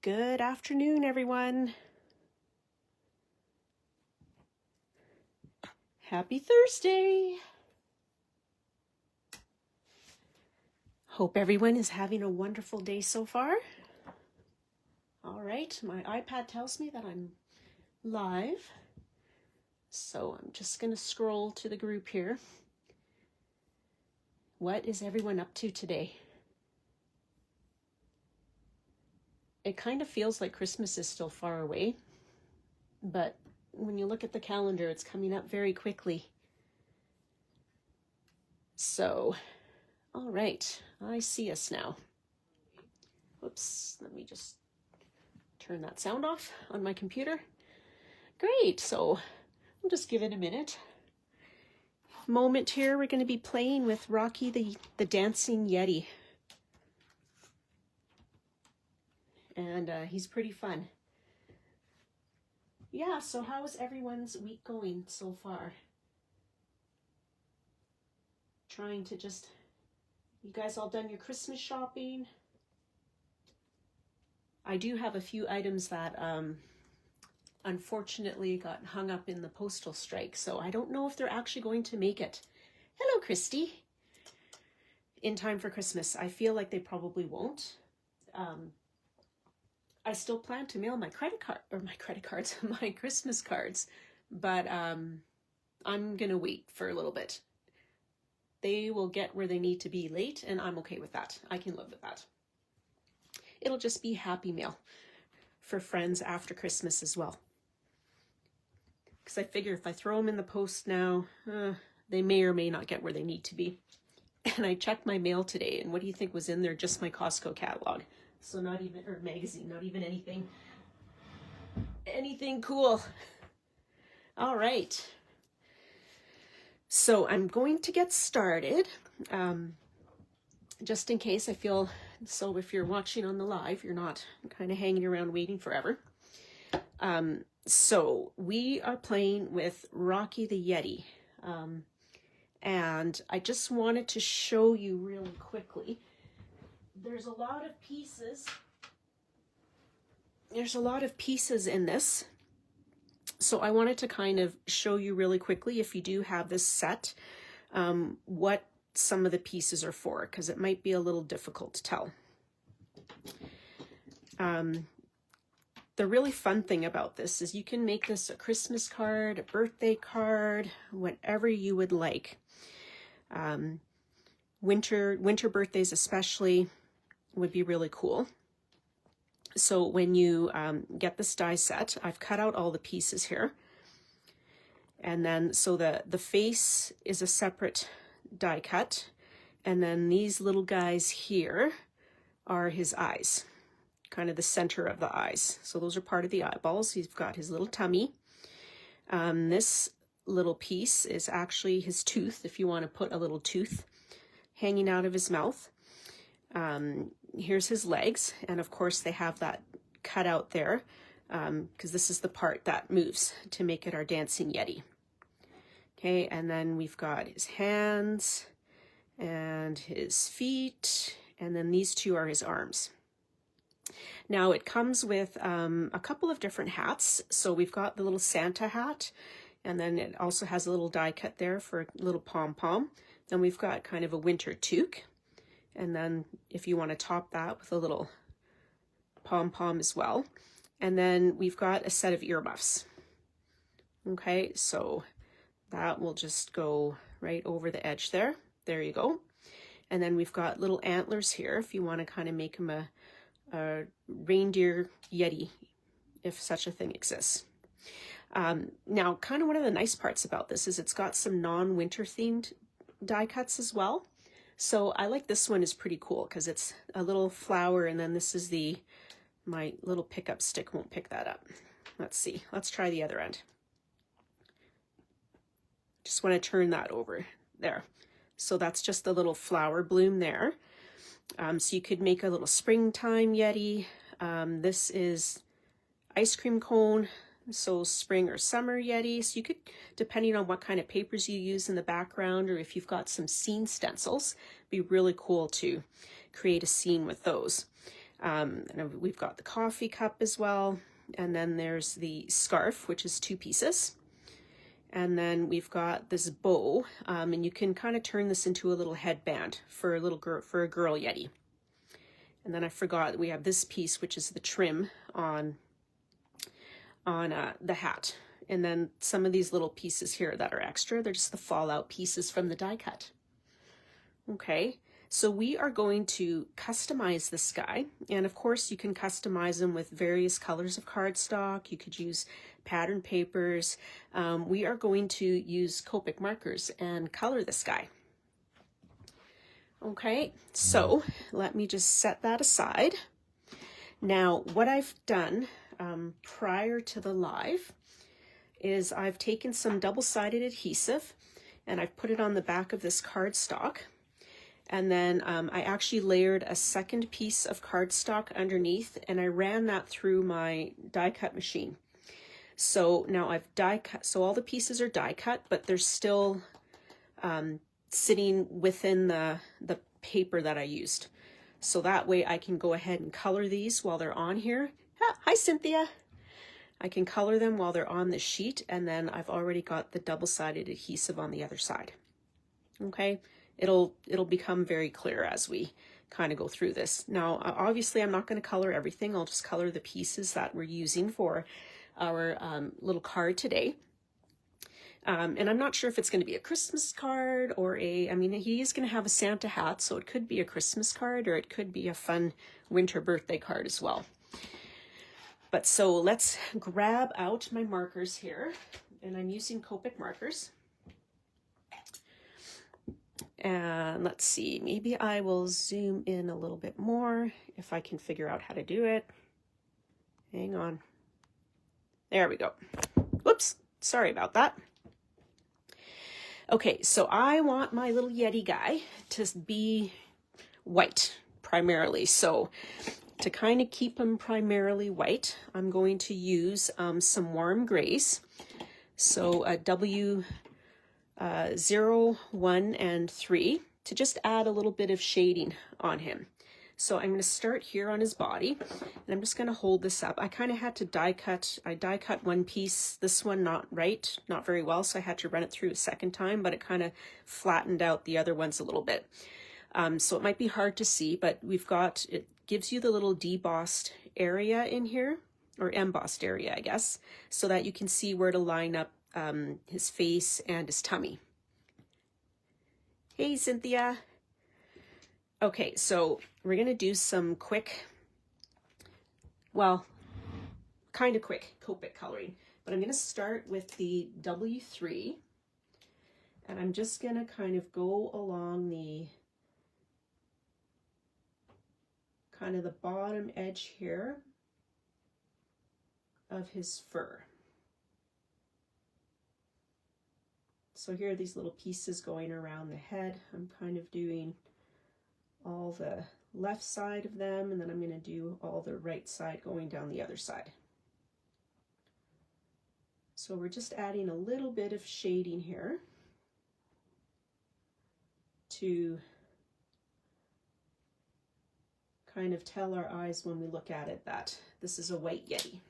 Good afternoon, everyone. Happy Thursday. Hope everyone is having a wonderful day so far. All right, my iPad tells me that I'm live. So I'm just going to scroll to the group here. What is everyone up to today? It kind of feels like Christmas is still far away, but when you look at the calendar, it's coming up very quickly. So, all right, I see us now. Whoops, let me just turn that sound off on my computer. Great, so I'll just give it a moment here. We're going to be playing with Rocky the Dancing Yeti. And he's pretty fun. Yeah, so how is everyone's week going so far? Trying to just, you guys all done your Christmas shopping? I do have a few items that unfortunately got hung up in the postal strike, so I don't know if they're actually going to make it. Hello, Christy. In time for Christmas. I feel like they probably won't. I still plan to mail my my Christmas cards, but I'm gonna wait for a little bit. They will get where they need to be late, and I'm okay with that. I can live with that. It'll just be happy mail for friends after Christmas as well. Because I figure if I throw them in the post now, they may or may not get where they need to be. And I checked my mail today, and what do you think was in there? Just my Costco catalog. So not even, or magazine, not even anything cool. All right. So I'm going to get started. Just in case I feel, so if you're watching on the live, you're not kind of hanging around waiting forever. So we are playing with Rocky the Yeti. And I just wanted to show you really quickly. There's a lot of pieces. There's a lot of pieces in this. So I wanted to kind of show you really quickly, if you do have this set, what some of the pieces are for, because it might be a little difficult to tell. The really fun thing about this is you can make this a Christmas card, a birthday card, whatever you would like. Winter birthdays especially would be really cool. So when you get this die set, I've cut out all the pieces here. And then, so the face is a separate die cut. And then these little guys here are his eyes, kind of the center of the eyes. So those are part of the eyeballs. He's got his little tummy. This little piece is actually his tooth, if you want to put a little tooth hanging out of his mouth. Here's his legs, and of course they have that cut out there because this is the part that moves to make it our dancing Yeti. Okay, and then we've got his hands and his feet, and then these two are his arms. Now it comes with a couple of different hats. So we've got the little Santa hat, and then it also has a little die cut there for a little pom-pom. Then we've got kind of a winter toque. And then if you want to top that with a little pom-pom as well. And then we've got a set of earmuffs. Okay, so that will just go right over the edge there. There you go. And then we've got little antlers here if you want to kind of make him a reindeer Yeti, if such a thing exists. Now, kind of one of the nice parts about this is it's got some non-winter themed die cuts as well. So I like this one, is pretty cool because it's a little flower, and then this is my little pickup stick won't pick that up. Let's see, let's try the other end. Just want to turn that over there. So that's just a little flower bloom there. So you could make a little springtime Yeti. This is ice cream cone. So spring or summer Yeti. So you could, depending on what kind of papers you use in the background, or if you've got some scene stencils, be really cool to create a scene with those. And we've got the coffee cup as well. And then there's the scarf, which is 2 pieces. And then we've got this bow, and you can kind of turn this into a little headband for a little girl, for a girl Yeti. And then I forgot we have this piece, which is the trim on the hat. And then some of these little pieces here that are extra, they're just the fallout pieces from the die cut. Okay, so we are going to customize this guy. And of course you can customize them with various colors of cardstock. You could use pattern papers. We are going to use Copic markers and color this guy. Okay, so let me just set that aside. Now, what I've done prior to the live is I've taken some double-sided adhesive and I've put it on the back of this cardstock. And then I actually layered a second piece of cardstock underneath and I ran that through my die cut machine. So now I've die cut, so all the pieces are die cut, but they're still sitting within the paper that I used. So that way I can go ahead and color these while they're on here. Hi, Cynthia. I can color them while they're on the sheet, and then I've already got the double-sided adhesive on the other side. Okay, it'll become very clear as we kind of go through this. Now, obviously I'm not going to color everything. I'll just color the pieces that we're using for our little card today. And I'm not sure if it's going to be a Christmas card or I mean, he is going to have a Santa hat, so it could be a Christmas card or it could be a fun winter birthday card as well. But so let's grab out my markers here, and I'm using Copic markers. And let's see, maybe I will zoom in a little bit more if I can figure out how to do it. Hang on. There we go. Whoops, sorry about that. Okay, so I want my little Yeti guy to be white primarily. So to kind of keep him primarily white, I'm going to use some warm grays. So a W 0, 1, and 3 to just add a little bit of shading on him. So I'm going to start here on his body, and I'm just going to hold this up. I kind of had to die cut. I die cut one piece, this one not very well, so I had to run it through a second time, but it kind of flattened out the other ones a little bit. So it might be hard to see, but it gives you the little debossed area in here, or embossed area, I guess, so that you can see where to line up his face and his tummy. Hey, Cynthia. Okay, so we're going to do some quick, well, kind of quick Copic coloring, but I'm going to start with the W3, and I'm just going to kind of go along the kind of the bottom edge here of his fur. So here are these little pieces going around the head. I'm kind of doing all the left side of them, and then I'm going to do all the right side going down the other side. So we're just adding a little bit of shading here to kind of tell our eyes when we look at it that this is a white Yeti.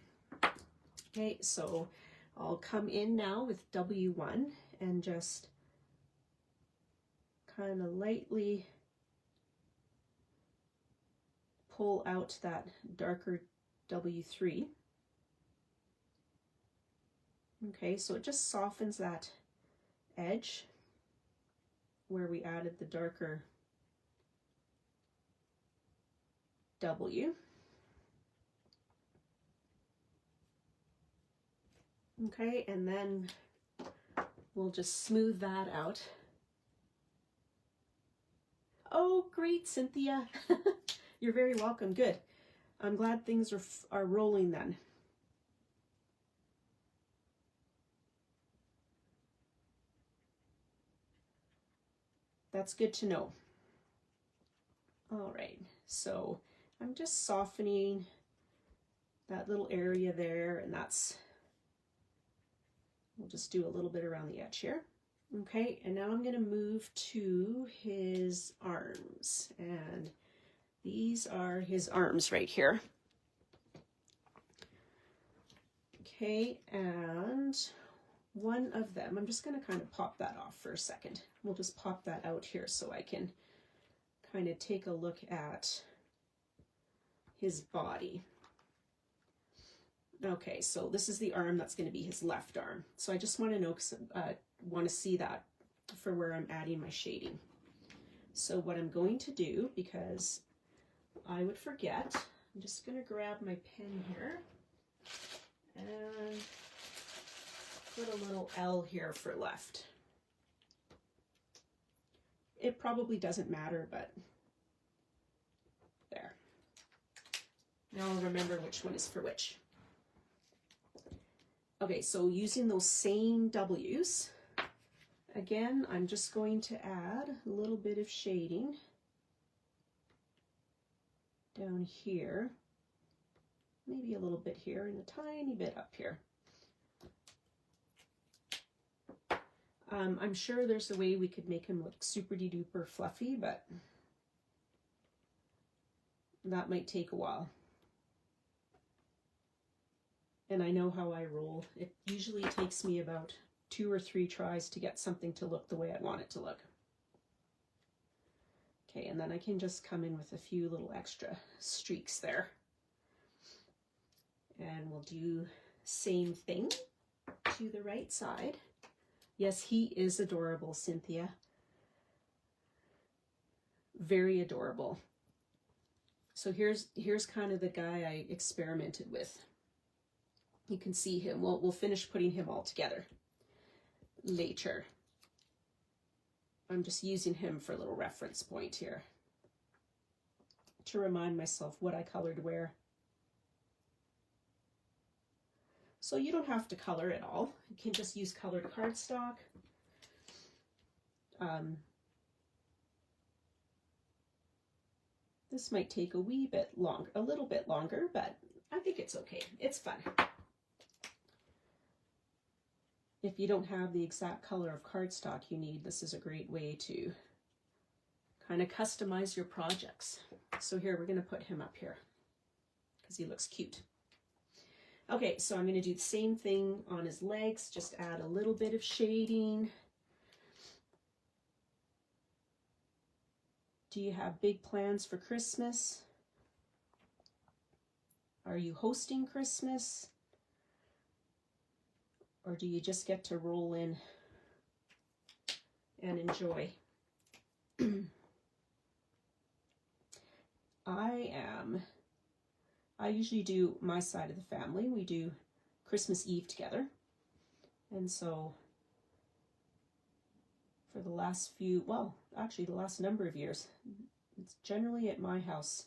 Okay, so I'll come in now with W1 and just kind of lightly pull out that darker W3. Okay, so it just softens that edge where we added the darker W. Okay, and then we'll just smooth that out. Oh, great, Cynthia. You're very welcome. Good. I'm glad things are rolling then. That's good to know. All right, so I'm just softening that little area there, and we'll just do a little bit around the edge here. Okay, and now I'm going to move to his arms, and These are his arms right here. Okay, and one of them, I'm just going to kind of pop that off for a second. We'll just pop that out here so I can kind of take a look at his body. Okay, so this is the arm that's going to be his left arm. So I just want to know, want to see that for where I'm adding my shading. So what I'm going to do, because I would forget, I'm just going to grab my pen here and put a little L here for left. It probably doesn't matter, but there. Now I'll remember which one is for which. Okay, so using those same W's, again, I'm just going to add a little bit of shading down here, maybe a little bit here and a tiny bit up here. I'm sure there's a way we could make him look super duper fluffy, but that might take a while. And I know how I roll. It usually takes me about 2 or 3 tries to get something to look the way I want it to look. Okay, and then I can just come in with a few little extra streaks there. And we'll do same thing to the right side. Yes, he is adorable, Cynthia. Very adorable. So here's kind of the guy I experimented with. You can see him. We'll finish putting him all together later. I'm just using him for a little reference point here to remind myself what I colored where. So you don't have to color at all. You can just use colored cardstock. This might take a wee bit longer, a little bit longer, but I think it's okay. It's fun. If you don't have the exact color of cardstock you need, this is a great way to kind of customize your projects. So here, we're going to put him up here because he looks cute. Okay, so I'm going to do the same thing on his legs, just add a little bit of shading. Do you have big plans for Christmas? Are you hosting Christmas? Or do you just get to roll in and enjoy? I usually do my side of the family. We do Christmas Eve together. And so for the last few, well, actually the last number of years, it's generally at my house.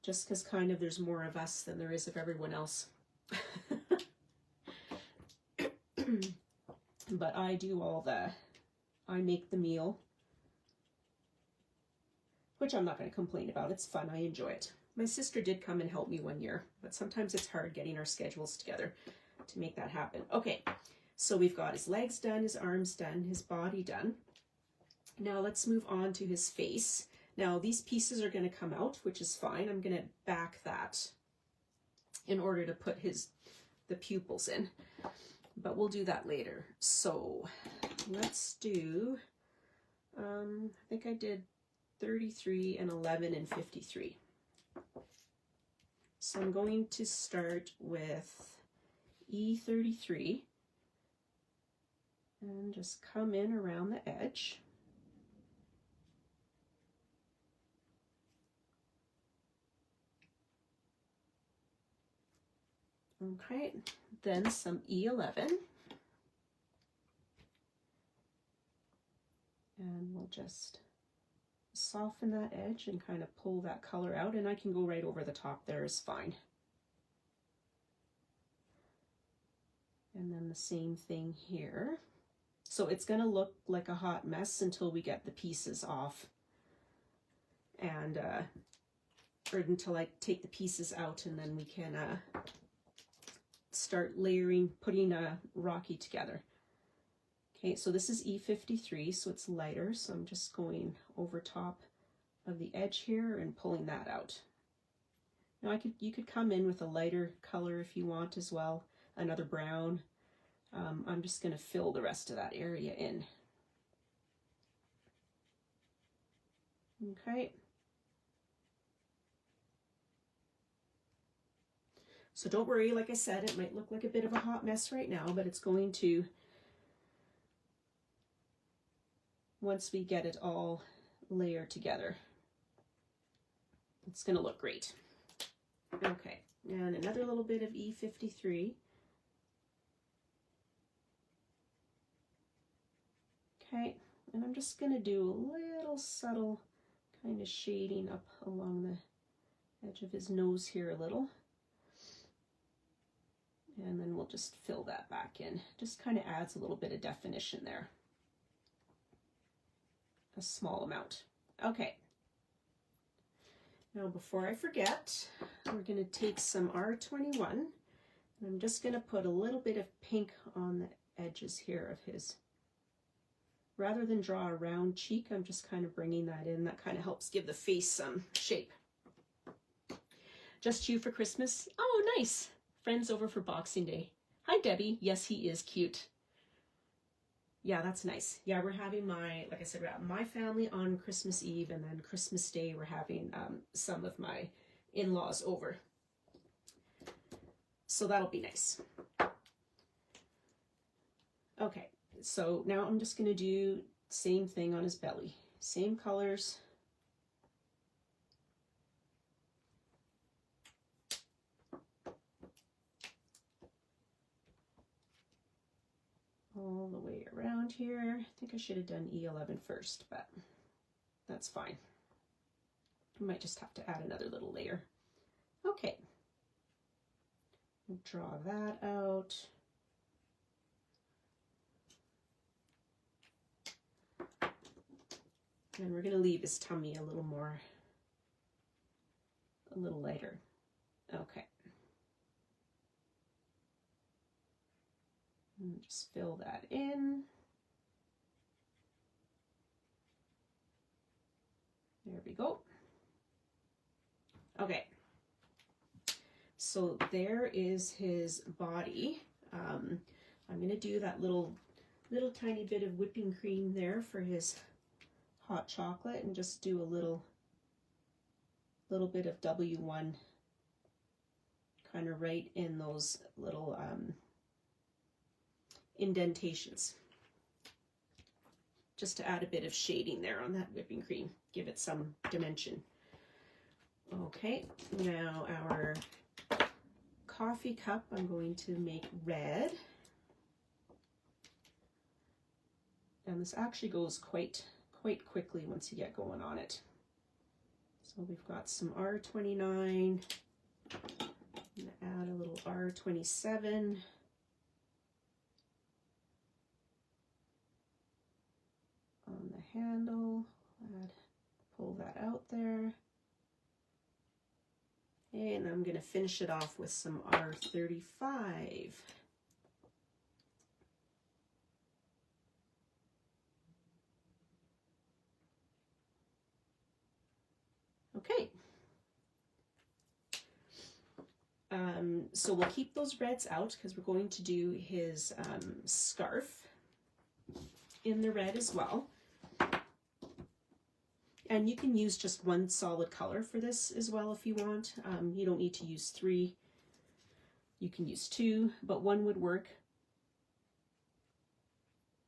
Just because kind of there's more of us than there is of everyone else. But I do I make the meal, which I'm not going to complain about. It's fun. I enjoy it. My sister did come and help me one year, but sometimes it's hard getting our schedules together to make that happen. Okay, so we've got his legs done, his arms done, his body done. Now let's move on to his face. Now these pieces are going to come out, which is fine. I'm going to back that in order to put the pupils in, but we'll do that later. So let's do, I think I did 33 and 11 and 53. So I'm going to start with E33 and just come in around the edge. Okay, then some E11. And we'll just soften that edge and kind of pull that color out, and I can go right over the top there is fine. And then the same thing here. So it's going to look like a hot mess until we get the pieces off, and or until I take the pieces out, and then we can start layering, putting Rocky together. Okay, so this is E53, so it's lighter, so I'm just going over top of the edge here and pulling that out. Now you could come in with a lighter color if you want as well, another brown. I'm just going to fill the rest of that area in. Okay. So don't worry, like I said, it might look like a bit of a hot mess right now, but it's going to, once we get it all layered together, it's going to look great. Okay, and another little bit of E53. Okay, and I'm just going to do a little subtle kind of shading up along the edge of his nose here a little. And then we'll just fill that back in. Just kind of adds a little bit of definition there. A small amount. Okay. Now before I forget, we're going to take some R21. And I'm just going to put a little bit of pink on the edges here of his. Rather than draw a round cheek, I'm just kind of bringing that in. That kind of helps give the face some shape. Just you for Christmas? Oh, nice. Friends over for Boxing Day. Hi, Debbie. Yes, he is cute. Yeah, that's nice. Yeah, we're having like I said, we're at my family on Christmas Eve, and then Christmas Day we're having some of my in-laws over. So that'll be nice. Okay, so now I'm just going to do the same thing on his belly. Same colors. All the way around here. I think I should have done E11 first, but that's fine. I might just have to add another little layer. Okay. Draw that out. And we're going to leave his tummy a little lighter. Okay. And just fill that in. There we go. Okay. So there is his body. I'm going to do that little tiny bit of whipping cream there for his hot chocolate, and just do a little bit of W1 kind of right in those little indentations, just to add a bit of shading there on that whipping cream, give it some dimension. Okay, now our coffee cup I'm going to make red, and this actually goes quite quickly once you get going on it. So we've got some R29, I'm going to add a little R27, on the handle, pull that out there. And I'm going to finish it off with some R35. Okay. So we'll keep those reds out because we're going to do his scarf in the red as well. And you can use just one solid color for this as well if you want. You don't need to use 3. You can use 2, but 1 would work.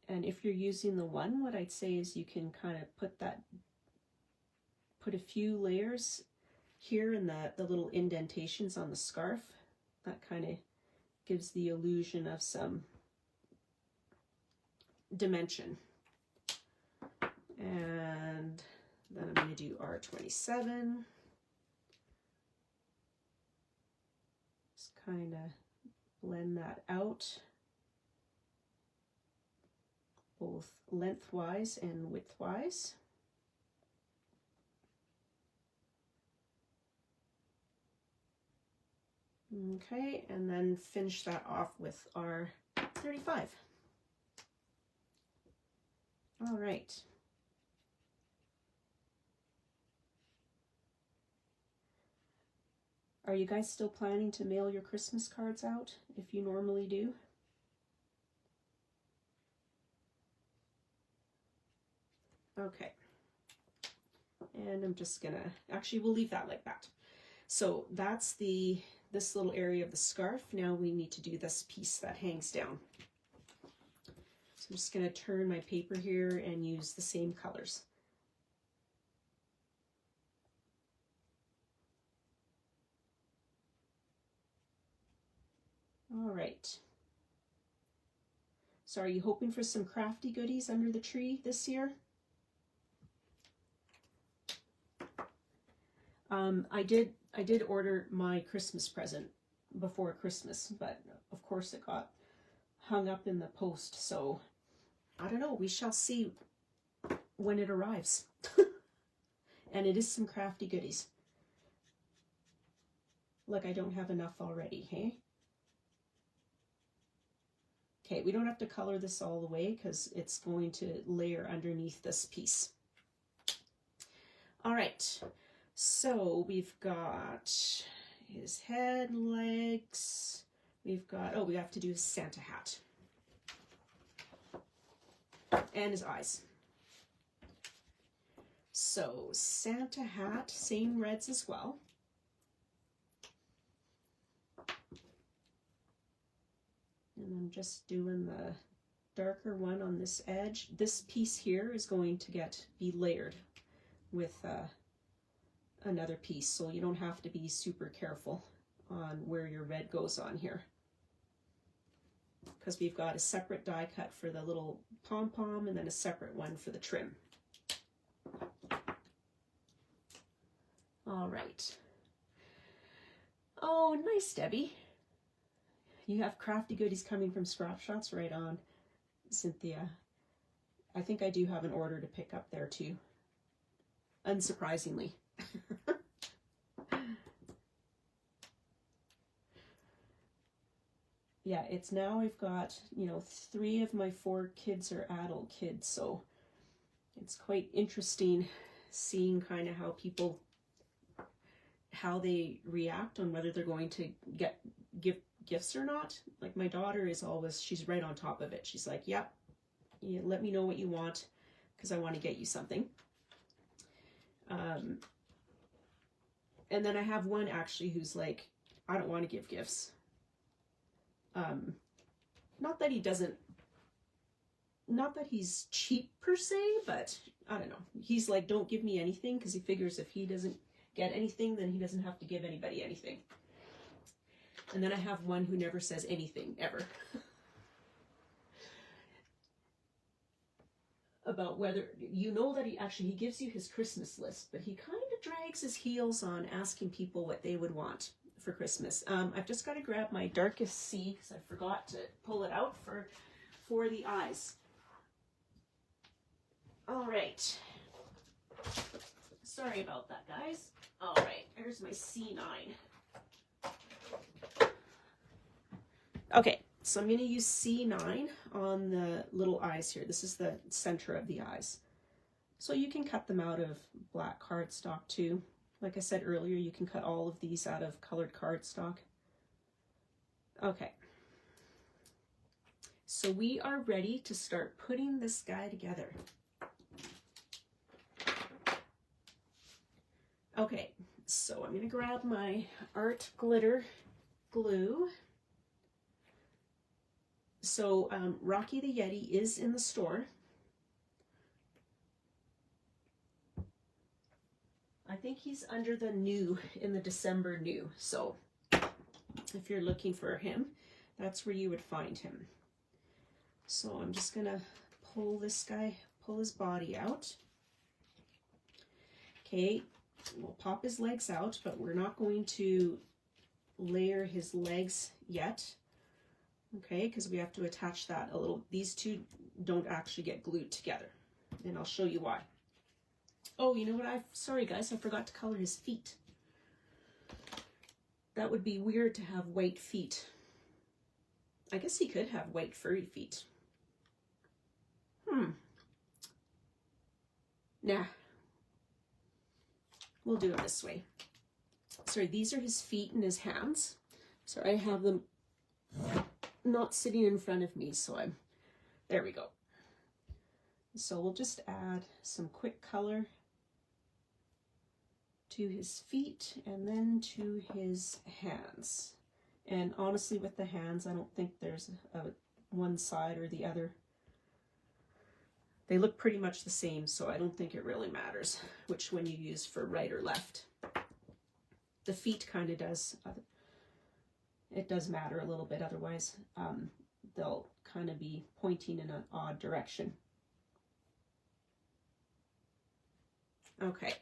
And if you're using the 1, what I'd say is you can kind of put a few layers here in the little indentations on the scarf. That kind of gives the illusion of some dimension. And then I'm going to do R27. Just kind of blend that out, both lengthwise and widthwise. Okay, and then finish that off with R35. All right. Are you guys still planning to mail your Christmas cards out if you normally do? Okay. And I'm just gonna, actually we'll leave that like that. So that's this little area of the scarf. Now we need to do this piece that hangs down. So I'm just gonna turn my paper here and use the same colors. All right. So are you hoping for some crafty goodies under the tree this year? I did order my Christmas present before Christmas, but of course it got hung up in the post, so I don't know, we shall see when it arrives. And it is some crafty goodies. Like I don't have enough already, hey? Okay, we don't have to color this all the way because it's going to layer underneath this piece. All right, so we've got his head, legs. We've got, oh, we have to do his Santa hat. And his eyes. So Santa hat, same reds as well. And I'm just doing the darker one on this edge. This piece here is going to be layered with another piece, so you don't have to be super careful on where your red goes on here, because we've got a separate die cut for the little pom-pom and then a separate one for the trim. All right. Oh, nice, Debbie. You have crafty goodies coming from Scrap Shots, right on, Cynthia. I think I do have an order to pick up there too, unsurprisingly. Yeah, it's now I've got, you know, 3 of my 4 kids are adult kids, so it's quite interesting seeing kind of how they react on whether they're going to give gifts or not. Like my daughter is always, she's right on top of it. She's like, yep, yeah, let me know what you want because I want to get you something. And then I have one actually who's like, I don't want to give gifts. Not that he's cheap per se, but I don't know. He's like, don't give me anything, because he figures if he doesn't get anything, then he doesn't have to give anybody anything. And then I have one who never says anything, ever. About whether, you know that he gives you his Christmas list, but he kind of drags his heels on asking people what they would want for Christmas. I've just got to grab my darkest C because I forgot to pull it out for the eyes. All right. Sorry about that, guys. All right, here's my C9. Okay, so I'm going to use C9 on the little eyes here. This is the center of the eyes. So you can cut them out of black cardstock too. Like I said earlier, you can cut all of these out of colored cardstock. Okay. So we are ready to start putting this guy together. Okay, so I'm going to grab my art glitter glue. So Rocky the Yeti is in the store. I think he's under the new, in the December new. So if you're looking for him, that's where you would find him. So I'm just going to pull this guy, pull his body out. Okay, we'll pop his legs out, but we're not going to layer his legs yet. Okay, because we have to attach that a little. These two don't actually get glued together, and I'll show you why. Oh, you know what? Sorry guys, I forgot to color his feet. That would be weird to have white feet. I guess he could have white furry feet. Nah, we'll do it this way. Sorry, these are his feet and his hands. Sorry, I have them not sitting in front of me, so there we go. So we'll just add some quick color to his feet and then to his hands. And honestly, with the hands, I don't think there's one side or the other. They look pretty much the same, so I don't think it really matters which one you use for right or left. The feet kind of does. It does matter a little bit, otherwise they'll kind of be pointing in an odd direction. Okay.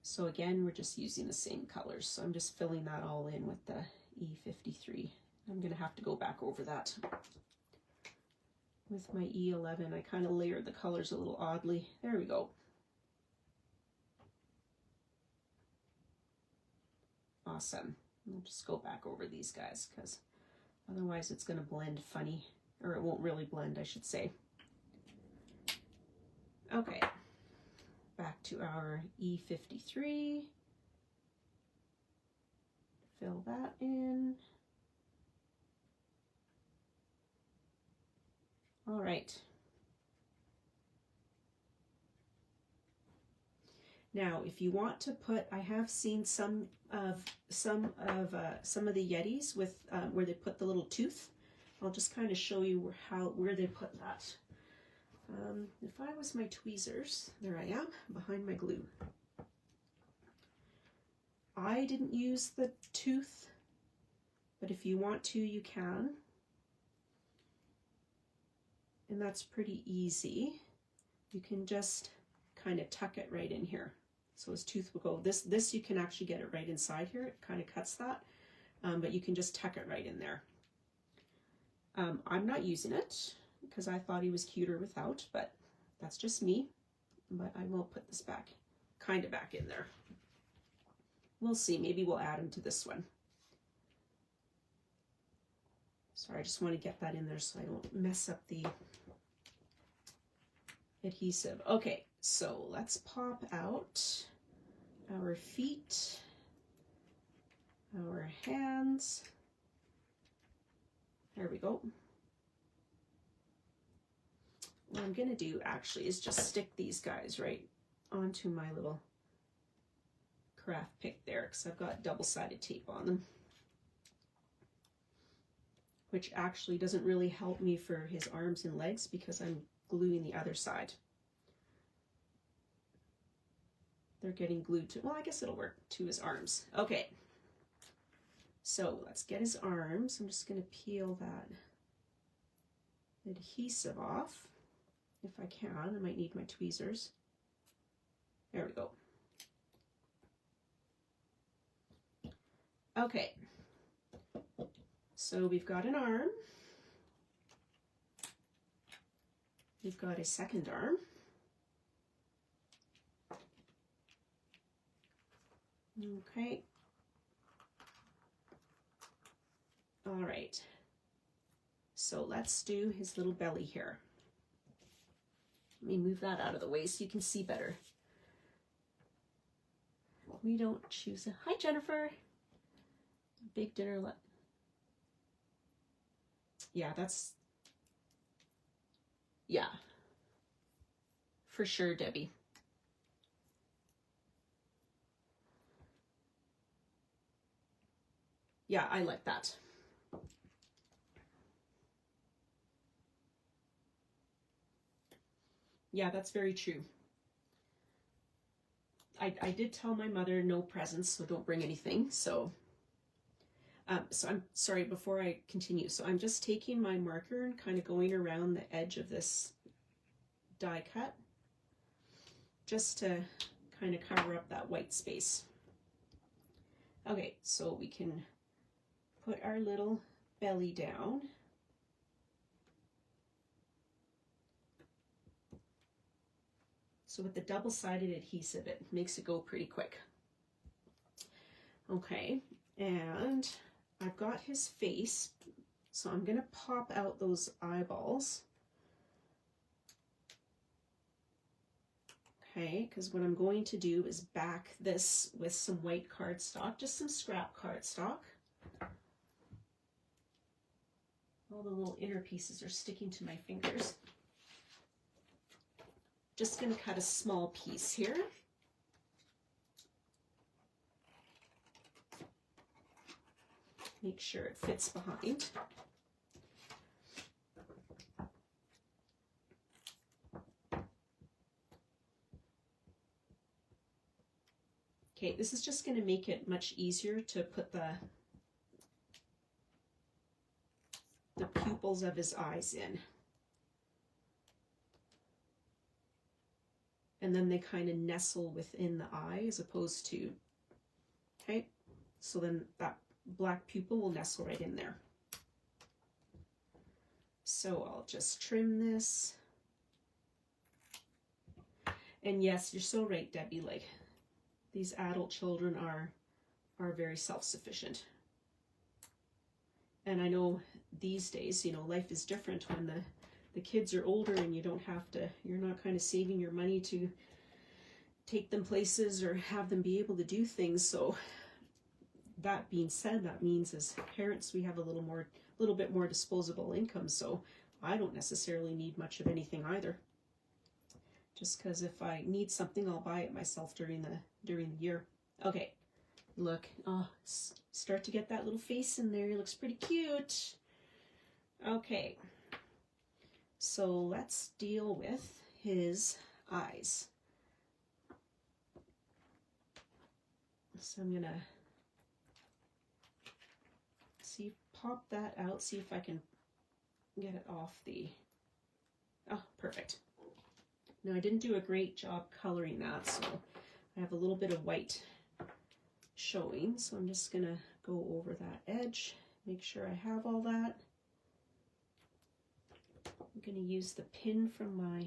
So again, we're just using the same colors. So I'm just filling that all in with the E53. I'm going to have to go back over that. With my E11, I kind of layered the colors a little oddly. There we go. Awesome. I'll just go back over these guys because otherwise it's going to blend funny, or it won't really blend, I should say. Okay, back to our E53. Fill that in. All right. Now, if you want to put, I have seen some of the Yetis with where they put the little tooth. I'll just kind of show you where they put that. If I was my tweezers, there I am behind my glue. I didn't use the tooth, but if you want to, you can. And that's pretty easy. You can just kind of tuck it right in here. So his tooth will go, this you can actually get it right inside here. It kind of cuts that, but you can just tuck it right in there. I'm not using it because I thought he was cuter without, but that's just me. But I will put this back, kind of back in there. We'll see, maybe we'll add him to this one. Sorry, I just want to get that in there so I don't mess up the adhesive. Okay, so let's pop out our feet, our hands. There we go. What I'm gonna do actually is just stick these guys right onto my little craft pick there because I've got double-sided tape on them, which actually doesn't really help me for his arms and legs because I'm gluing the other side. They're getting glued to, well, I guess it'll work to his arms. Okay, so let's get his arms. I'm just going to peel that adhesive off if I can. I might need my tweezers. There we go. Okay, so we've got an arm. We've got a second arm. Okay. All right. So let's do his little belly here. Let me move that out of the way so you can see better. We don't choose a, hi Jennifer. Big dinner. Yeah, that's, yeah, for sure, Debbie. Yeah, I like that. Yeah, that's very true. I did tell my mother no presents, so don't bring anything. So I'm sorry, before I continue. So I'm just taking my marker and kind of going around the edge of this die cut just to kind of cover up that white space. Okay, so we can put our little belly down. So with the double-sided adhesive, it makes it go pretty quick. Okay, and I've got his face, so I'm gonna pop out those eyeballs Okay, because what I'm going to do is back this with some white cardstock, just some scrap cardstock. All the little inner pieces are sticking to my fingers. Just going to cut a small piece here. Make sure it fits behind. Okay, this is just going to make it much easier to put the pupils of his eyes in. And then they kind of nestle within the eye as opposed to, okay, so then that black pupil will nestle right in there. So I'll just trim this. And yes, you're so right, Debbie, like these adult children are very self-sufficient. And I know these days, you know, life is different when the kids are older and you don't have to, you're not kind of saving your money to take them places or have them be able to do things. So that being said, that means as parents, we have a little bit more disposable income. So I don't necessarily need much of anything either. Just because if I need something, I'll buy it myself during the year. Okay, look, oh, start to get that little face in there. He looks pretty cute. Okay, so let's deal with his eyes. So I'm gonna pop that out, see if I can get it off the, oh, perfect. Now I didn't do a great job coloring that, so I have a little bit of white showing, so I'm just gonna go over that edge, make sure I have all that. I'm gonna use the pin from my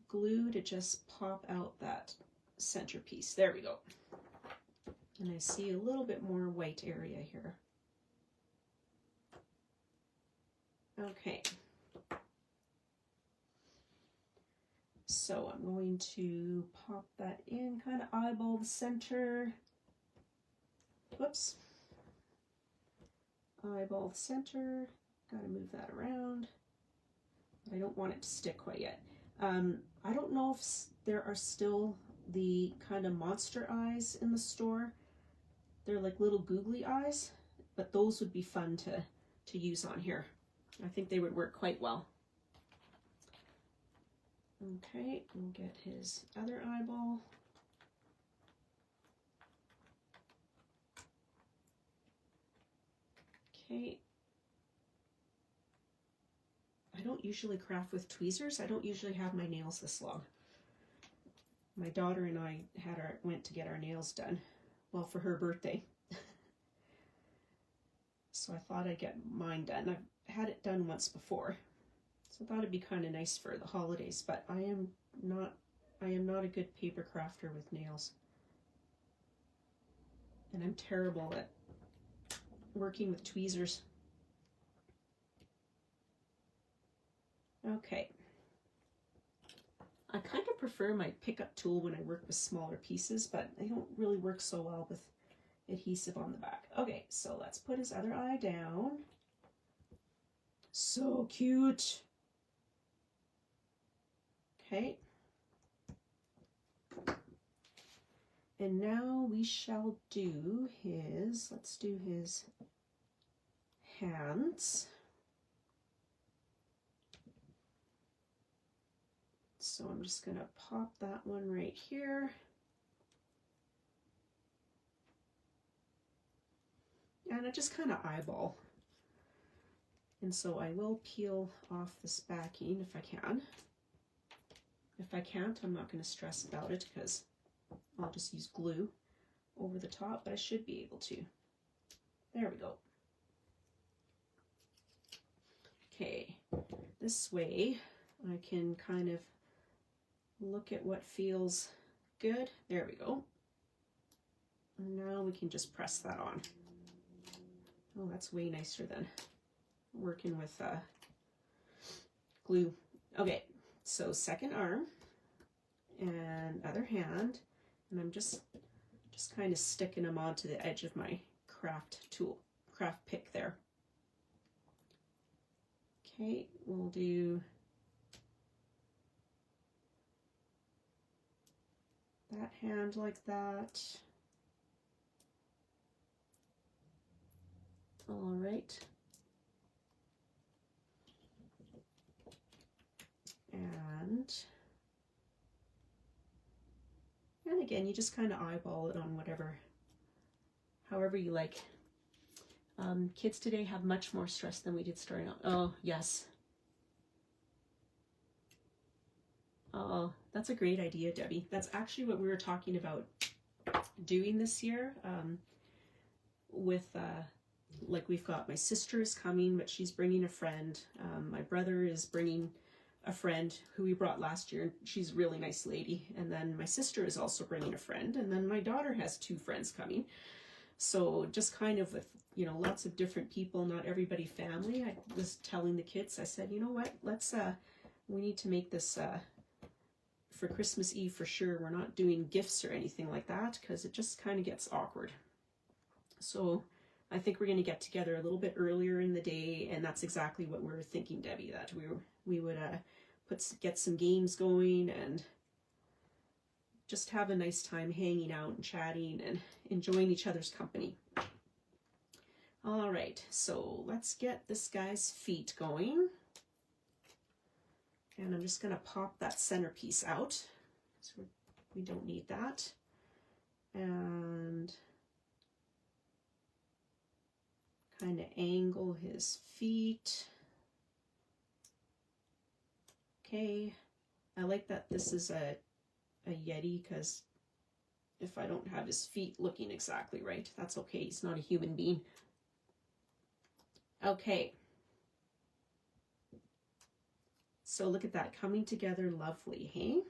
glue to just pop out that centerpiece. There we go. And I see a little bit more white area here. Okay. So I'm going to pop that in, kind of eyeball the center. Whoops. Eyeball the center. Got to move that around. I don't want it to stick quite yet. I don't know if there are still the kind of monster eyes in the store. They're like little googly eyes, but those would be fun to use on here. I think they would work quite well. Okay, we'll get his other eyeball. Okay. I don't usually craft with tweezers. I don't usually have my nails this long. My daughter and I went to get our nails done, well, for her birthday. So I thought I'd get mine done. I've had it done once before. So I thought it'd be kind of nice for the holidays, but I am not a good paper crafter with nails. And I'm terrible at working with tweezers. Okay. I kind of prefer my pickup tool when I work with smaller pieces, but they don't really work so well with adhesive on the back. Okay, so let's put his other eye down. So cute. Okay. And now we shall do let's do his hands. So I'm just going to pop that one right here. And I just kind of eyeball. And so I will peel off this backing if I can. If I can't, I'm not going to stress about it because I'll just use glue over the top, but I should be able to. There we go. Okay, this way I can kind of look at what feels good. There we go. And now we can just press that on. Oh, that's way nicer than working with glue. Okay, so second arm. and other hand, and I'm just kind of sticking them onto the edge of my craft pick there. Okay, we'll do that hand like that. All right. And again, you just kind of eyeball it on however you like. Kids today have much more stress than we did starting out. Oh, yes. Oh, that's a great idea, Debbie. That's actually what we were talking about doing this year. With, like, we've got my sister is coming, but she's bringing a friend. My brother is bringing a friend who we brought last year. She's a really nice lady. And then my sister is also bringing a friend. And then my daughter has 2 friends coming. So just kind of with, you know, lots of different people, not everybody family. I was telling the kids, I said, you know what, let's, we need to make this, for Christmas Eve for sure. We're not doing gifts or anything like that because it just kind of gets awkward. So I think we're going to get together a little bit earlier in the day, and that's exactly what we're thinking, Debbie, that we would get some games going and just have a nice time hanging out and chatting and enjoying each other's company. All right, so let's get this guy's feet going. And I'm just going to pop that centerpiece out, so we don't need that. And kind of angle his feet. Okay, I like that this is a Yeti, because if I don't have his feet looking exactly right, that's okay. He's not a human being. Okay. So look at that, coming together lovely, hey?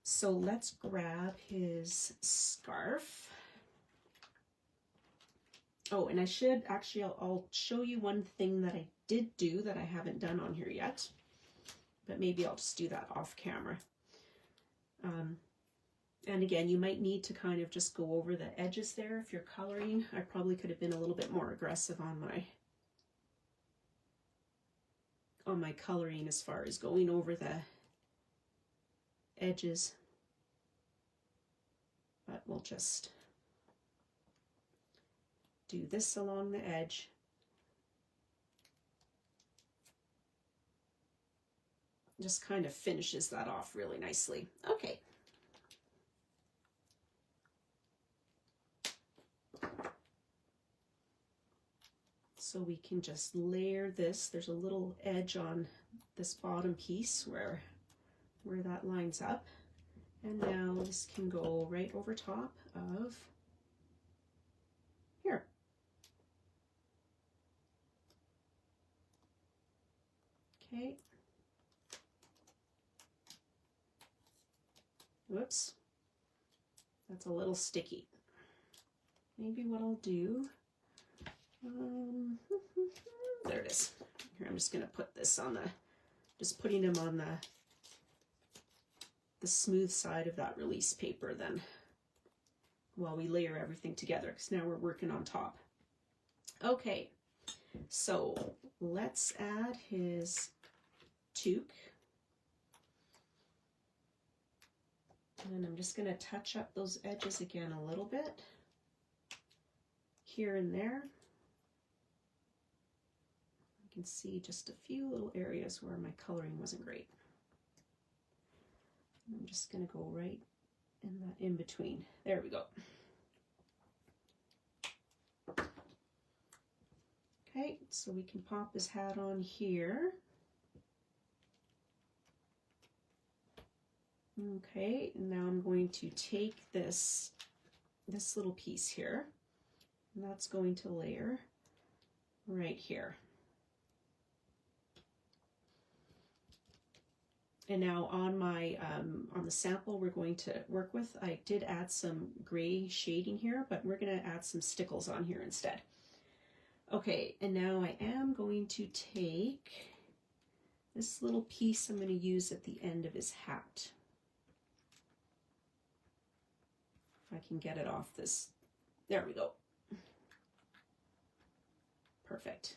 So let's grab his scarf. Oh, and I should actually, I'll show you one thing that I did do that I haven't done on here yet, but maybe I'll just do that off camera. And again, you might need to kind of just go over the edges there if you're coloring. I probably could have been a little bit more aggressive on my coloring as far as going over the edges, but we'll just do this along the edge. Just kind of finishes that off really nicely. Okay. So we can just layer this. There's a little edge on this bottom piece where that lines up. And now this can go right over top of here. Okay. Whoops. That's a little sticky. Maybe what I'll do, there it is. Here, I'm just going to put this on just putting them on the smooth side of that release paper then, while we layer everything together, because now we're working on top. Okay, so let's add his toque. And I'm just going to touch up those edges again a little bit, here and there. You can see just a few little areas where my coloring wasn't great. I'm just going to go right in that in between. There we go. Okay, so we can pop his hat on here. Okay, and now I'm going to take this little piece here, and that's going to layer right here. And now on my on the sample we're going to work with, I did add some gray shading here, but we're going to add some stickles on here instead. Okay, and now I am going to take This little piece I'm going to use at the end of his hat. If I can get it off this. There we go. Perfect.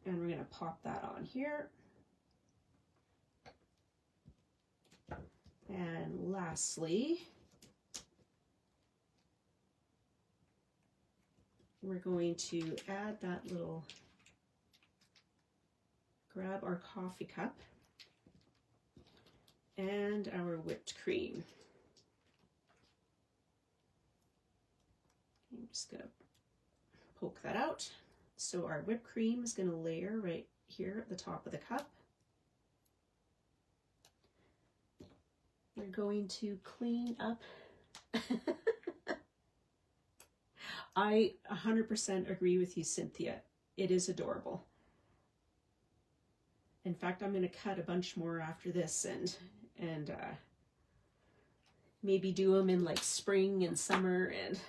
And we're going to pop that on here. And lastly, we're going to add that little, grab our coffee cup and our whipped cream. I'm just going to poke that out. So our whipped cream is going to layer right here at the top of the cup. We're going to clean up. I 100% agree with you, Cynthia. It is adorable. In fact, I'm going to cut a bunch more after this and maybe do them in like spring and summer and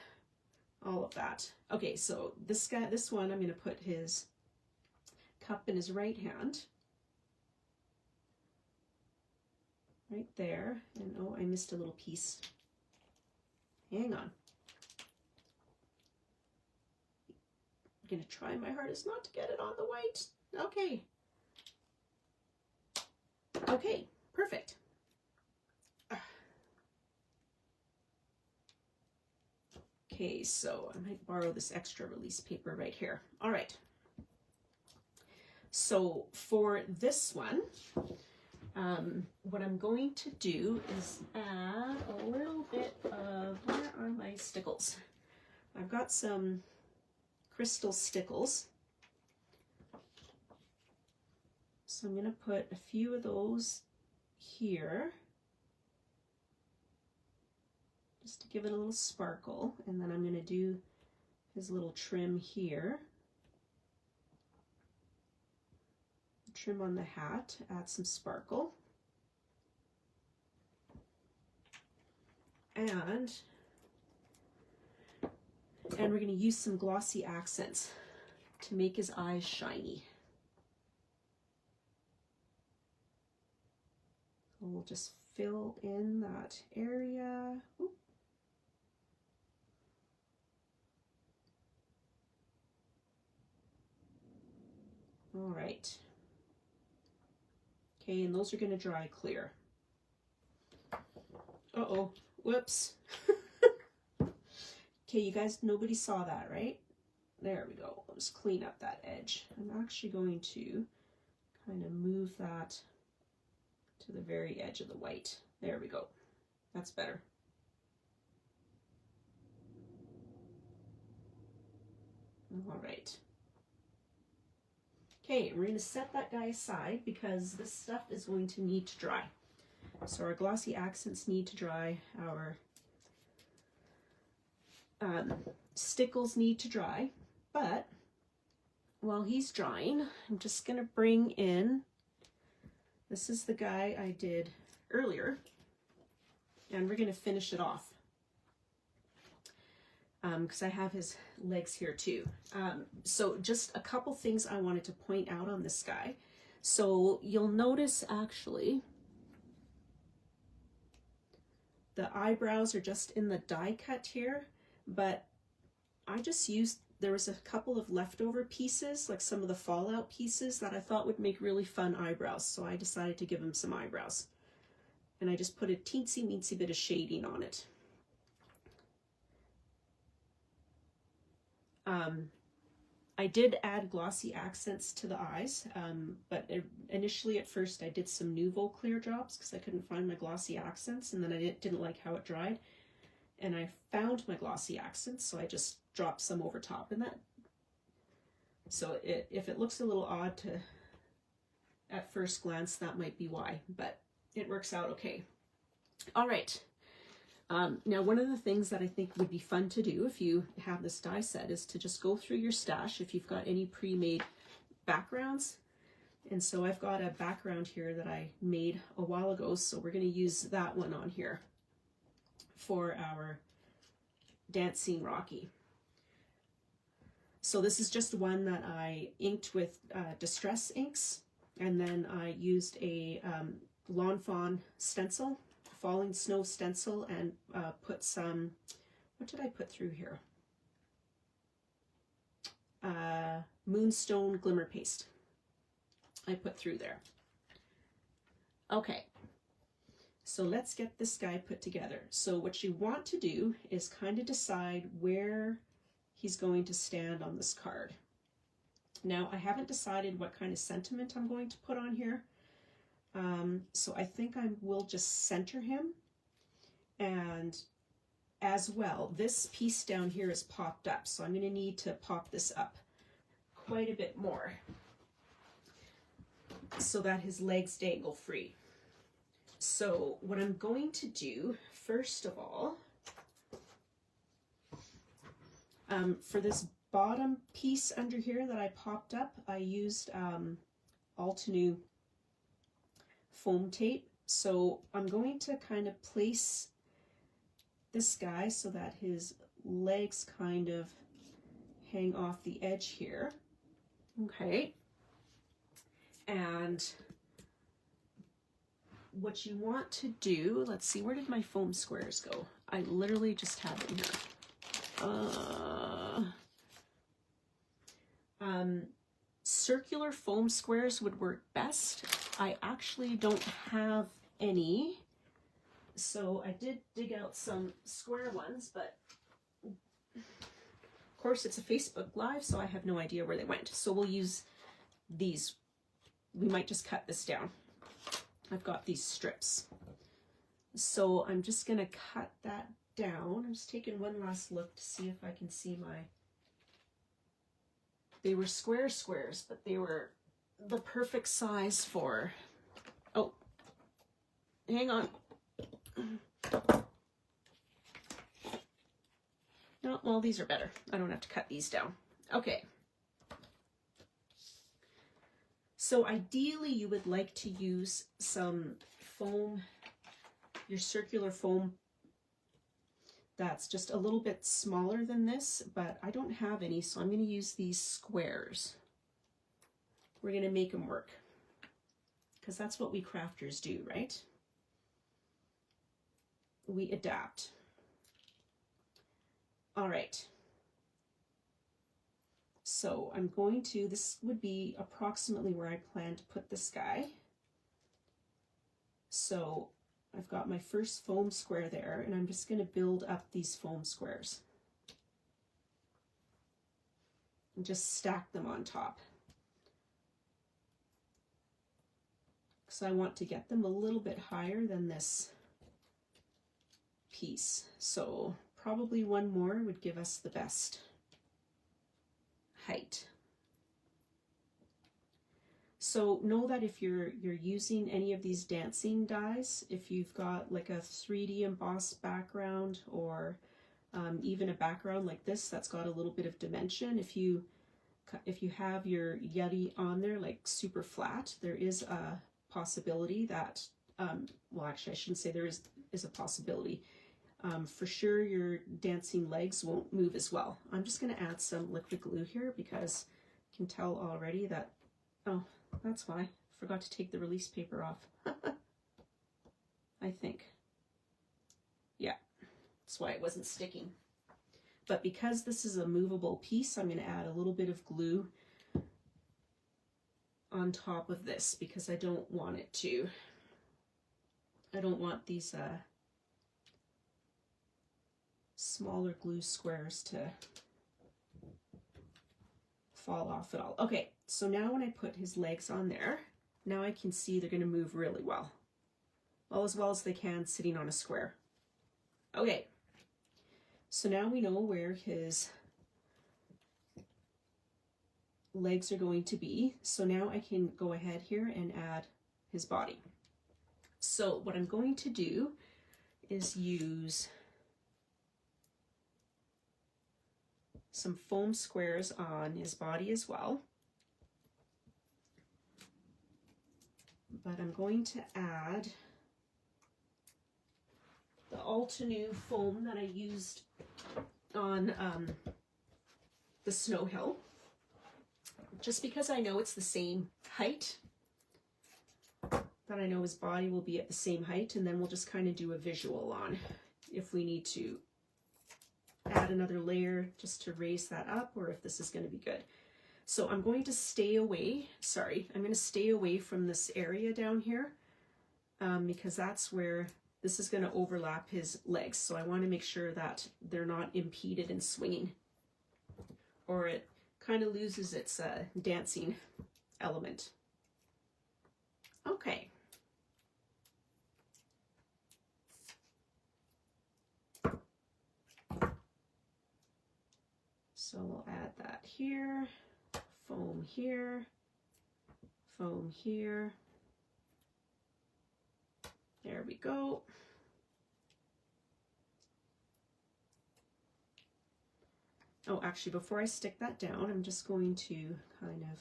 all of that. Okay, so this one, I'm going to put his cup in his right hand. Right there. And oh, I missed a little piece. Hang on. I'm going to try my hardest not to get it on the white. Okay. Okay, perfect. Okay, so I might borrow this extra release paper right here. All right. So for this one, what I'm going to do is add a little bit of, where are my stickles? I've got some crystal stickles. So I'm going to put a few of those here, just to give it a little sparkle. And then I'm going to do his little trim here. Trim on the hat, add some sparkle. And we're going to use some glossy accents to make his eyes shiny. We'll just fill in that area. Oop. All right. Okay, and those are going to dry clear. Uh-oh, whoops. Okay, you guys, nobody saw that, right? There we go. I'll just clean up that edge. I'm actually going to kind of move that to the very edge of the white. There we go. That's better. All right. Okay, we're going to set that guy aside because this stuff is going to need to dry. So our glossy accents need to dry, our stickles need to dry, but while he's drying, I'm just going to bring in, this is the guy I did earlier, and we're going to finish it off. Because I have his legs here too. So just a couple things I wanted to point out on this guy. So you'll notice actually the eyebrows are just in the die cut here, but I just used, there was a couple of leftover pieces, like some of the fallout pieces that I thought would make really fun eyebrows. So I decided to give him some eyebrows. And I just put a teensy weensy bit of shading on it. I did add glossy accents to the eyes, but initially at first I did some Nouveau clear drops because I couldn't find my glossy accents, and then I didn't like how it dried. And I found my glossy accents, so I just dropped some over top. And that, so if it looks a little odd to at first glance, that might be why, but it works out okay. All right. Now, one of the things that I think would be fun to do if you have this die set is to just go through your stash if you've got any pre-made backgrounds. And so I've got a background here that I made a while ago, so we're going to use that one on here for our dance scene Rocky. So this is just one that I inked with Distress inks. And then I used a Lawn Fawn stencil, falling snow stencil, and put some, what did I put through here? Moonstone glimmer paste I put through there. Okay, so let's get this guy put together. So what you want to do is kind of decide where he's going to stand on this card. Now, I haven't decided what kind of sentiment I'm going to put on here. So I think I will just center him. And as well, this piece down here is popped up, so I'm going to need to pop this up quite a bit more so that his legs dangle free. So what I'm going to do, first of all, for this bottom piece under here that I popped up, I used Altenew foam tape. So I'm going to kind of place this guy so that his legs kind of hang off the edge here. Okay. And what you want to do, let's see, where did my foam squares go? I literally just have them here. Circular foam squares would work best. I actually don't have any, so I did dig out some square ones, but of course it's a Facebook Live, so I have no idea where they went. So we'll use these. We might just cut this down. I've got these strips. So I'm just gonna cut that down. I'm just taking one last look to see if I can see my, they were squares, but they were the perfect size for, oh, hang on. No, well, these are better. I don't have to cut these down. Okay. So ideally you would like to use some foam, your circular foam that's just a little bit smaller than this, but I don't have any, so I'm going to use these squares. We're going to make them work, because that's what we crafters do, right? We adapt. All right. So I'm going to, this would be approximately where I plan to put this guy. So I've got my first foam square there, and I'm just going to build up these foam squares and just stack them on top. So I want to get them a little bit higher than this piece. So probably one more would give us the best height. So know that if you're using any of these dancing dies, if you've got like a 3D embossed background, or even a background like this that's got a little bit of dimension, if you have your Yeti on there like super flat, there is a possibility that, well, actually I shouldn't say there is a possibility. For sure your dancing legs won't move as well. I'm just going to add some liquid glue here because you can tell already that, oh, that's why. I forgot to take the release paper off. I think. Yeah, that's why it wasn't sticking. But because this is a movable piece, I'm going to add a little bit of glue on top of this because I don't want it to, I don't want these smaller glue squares to fall off at all. Okay, so now when I put his legs on there, now I can see they're going to move really well. As well as they can sitting on a square. Okay, so now we know where his legs are going to be. So now I can go ahead here and add his body. So what I'm going to do is use some foam squares on his body as well. But I'm going to add the Altenew foam that I used on the snow hill, just because I know it's the same height that I know his body will be at the same height, and then we'll just kind of do a visual on if we need to add another layer just to raise that up, or if this is going to be good. So I'm going to stay away, I'm going to stay away from this area down here because that's where this is going to overlap his legs. So I want to make sure that they're not impeded in swinging, or it kind of loses its dancing element. Okay. So we'll add that here, foam here, foam here. There we go. Oh, actually, before I stick that down, I'm just going to kind of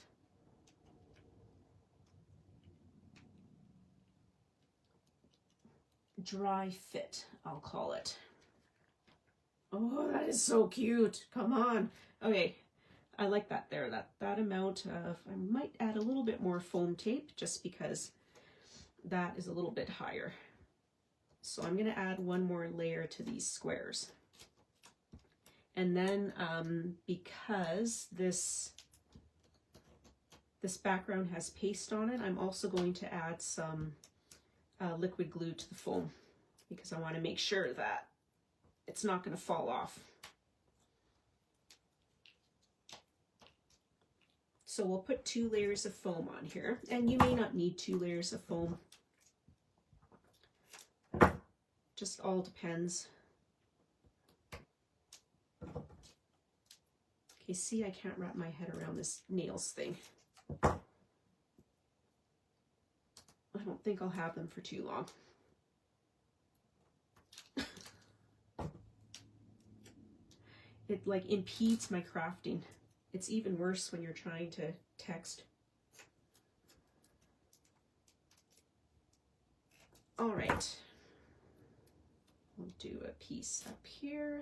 dry fit, I'll call it. Oh, that is so cute. Come on. Okay, I like that there. That amount of, I might add a little bit more foam tape just because that is a little bit higher. So I'm going to add one more layer to these squares. And then because this background has paste on it, I'm also going to add some liquid glue to the foam because I want to make sure that it's not going to fall off. So we'll put 2 layers of foam on here, and you may not need 2 layers of foam. Just all depends. Okay, see, I can't wrap my head around this nails thing. I don't think I'll have them for too long. It like impedes my crafting. It's even worse when you're trying to text. All right. We'll do a piece up here,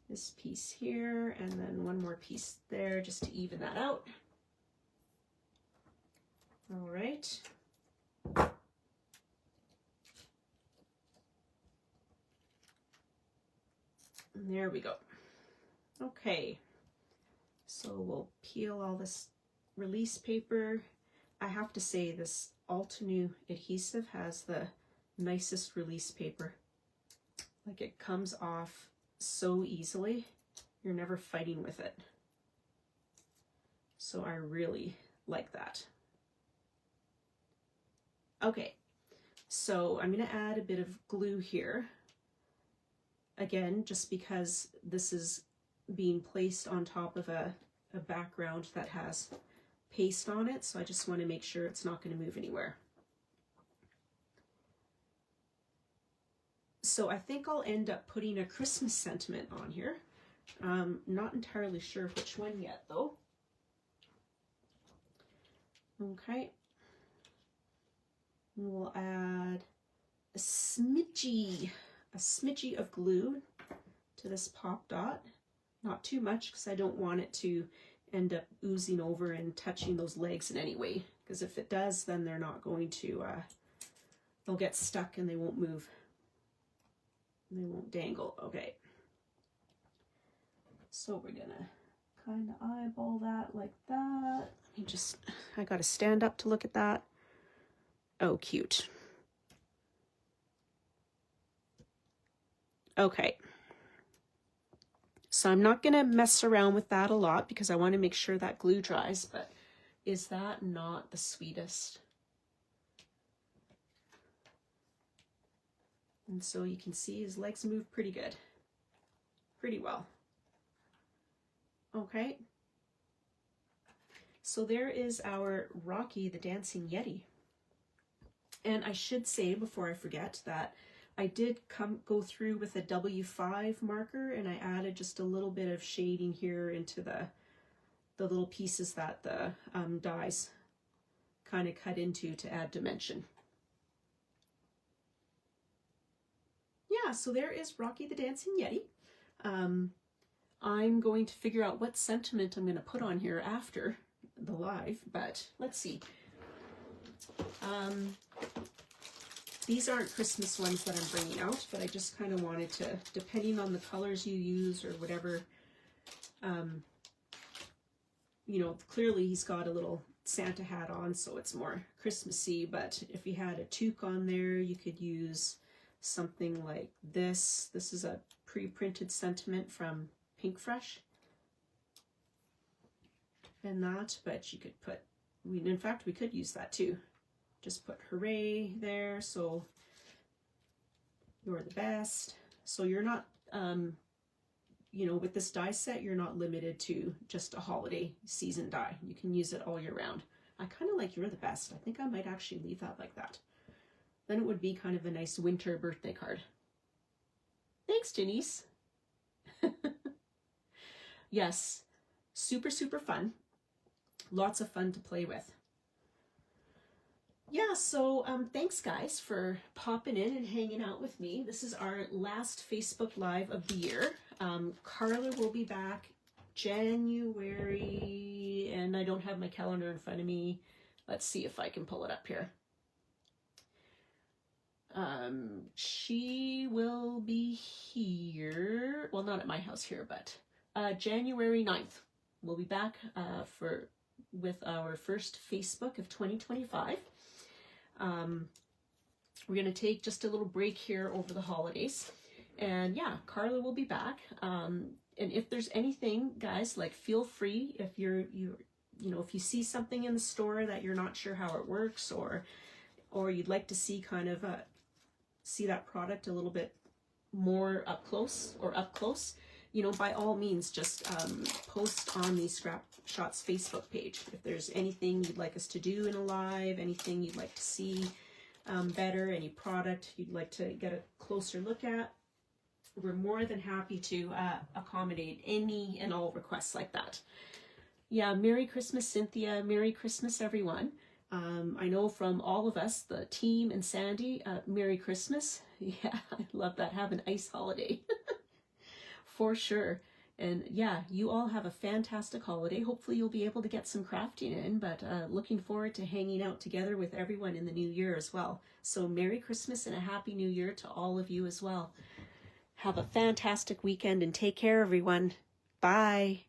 this piece here, and then one more piece there just to even that out. All right. And there we go. Okay, so we'll peel all this release paper. I have to say this Altenew adhesive has the nicest release paper. Like, it comes off so easily. You're never fighting with it. So I really like that. Okay, so I'm going to add a bit of glue here. Again, just because this is being placed on top of a background that has paste on it, so I just want to make sure it's not going to move anywhere. So I think I'll end up putting a Christmas sentiment on here. Not entirely sure which one yet though. Okay. We'll add a smidgy of glue to this pop dot. Not too much because I don't want it to end up oozing over and touching those legs in any way. Because if it does, then they're not going to, they'll get stuck and they won't move. They won't dangle. Okay. So we're gonna kind of eyeball that like that. I gotta stand up to look at that. Oh, cute. Okay. So I'm not gonna mess around with that a lot because I want to make sure that glue dries, but is that not the sweetest? And so you can see his legs move pretty good, pretty well. Okay. So there is our Rocky the Dancing Yeti. And I should say before I forget that I did go through with a W5 marker and I added just a little bit of shading here into the little pieces that the dies kind of cut into to add dimension. Yeah, so there is Rocky the Dancing Yeti. I'm going to figure out what sentiment I'm going to put on here after the live, but let's see. These aren't Christmas ones that I'm bringing out, but I just kind of wanted to, depending on the colors you use or whatever, you know, clearly he's got a little Santa hat on, so it's more Christmassy, but if you had a toque on there, you could use something like this. This is a pre-printed sentiment from Pink Fresh. And that, but you could put, in fact, we could use that too. Just put hooray there, so you're the best. So you're not, you know, with this die set, you're not limited to just a holiday season die. You can use it all year round. I kind of like you're the best. I think I might actually leave that like that. Then it would be kind of a nice winter birthday card. Thanks, Denise. Yes, super, super fun. Lots of fun to play with. Yeah, so thanks guys for popping in and hanging out with me. This is our last Facebook Live of the year. Carla will be back January, and I don't have my calendar in front of me. Let's see if I can pull it up here. She will be here, well, not at my house here, but January 9th. We'll be back with our first Facebook of 2025. We're going to take just a little break here over the holidays, and yeah, Carla will be back. And if there's anything, guys, like, feel free, if you know, if you see something in the store that you're not sure how it works, or you'd like to see kind of see that product a little bit more up close, you know, by all means, just post on the Scrap Shots Facebook page. If there's anything you'd like us to do in a live, anything you'd like to see better, any product you'd like to get a closer look at, we're more than happy to accommodate any and all requests like that. Yeah, Merry Christmas, Cynthia. Merry Christmas, everyone. I know from all of us, the team and Sandy, Merry Christmas. Yeah, I love that. Have an ice holiday. For sure. And yeah, you all have a fantastic holiday. Hopefully you'll be able to get some crafting in, but looking forward to hanging out together with everyone in the new year as well. So Merry Christmas and a Happy New Year to all of you as well. Have a fantastic weekend and take care, everyone. Bye.